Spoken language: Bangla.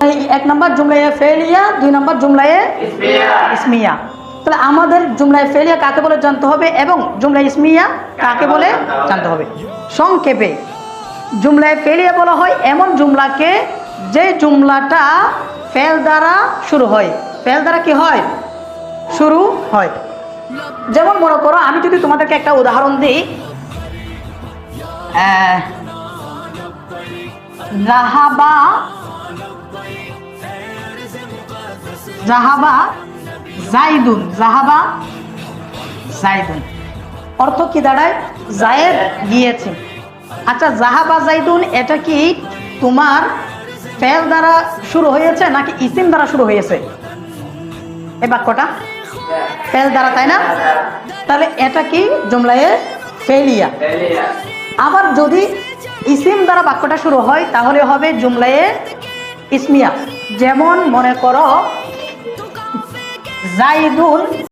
জুমলায় এক নম্বর জুমলায় ফেলিয়া, দুই নম্বর জুমলায় ইসমিয়া। তাহলে আমাদের জুমলায় ফেলিয়া কাকে বলে জানতে হবে এবং জুমলায় ইসমিয়া কাকে বলে জানতে হবে। সংক্ষেপে জুমলায় ফেলিয়া বলা হয় এমন জুমলাকে যে জুমলাটা ফেল দ্বারা শুরু হয়। ফেল দ্বারা কি হয়? শুরু হয়। যেমন মনে করো, আমি যদি তোমাদেরকে একটা উদাহরণ দিই, জাহাবা জাহাবা জাইদুন, জাহাবা জাইদুন অর্থ কি দাঁড়ায়? জায়েদ গিয়েছে। আচ্ছা, জাহাবা জাইদুন এটা কি তোমার ফেল দ্বারা শুরু হয়েছে নাকি ইসিম দ্বারা শুরু হয়েছে? এই বাক্যটা ফেল দ্বারা, তাই না? তাহলে এটা কি? জুমলায়ে ফেলিয়া। আবার যদি ইসিম দ্বারা বাক্যটা শুরু হয় তাহলে হবে জুমলায়ে ইসমিয়া। যেমন মনে করো, জাইদুন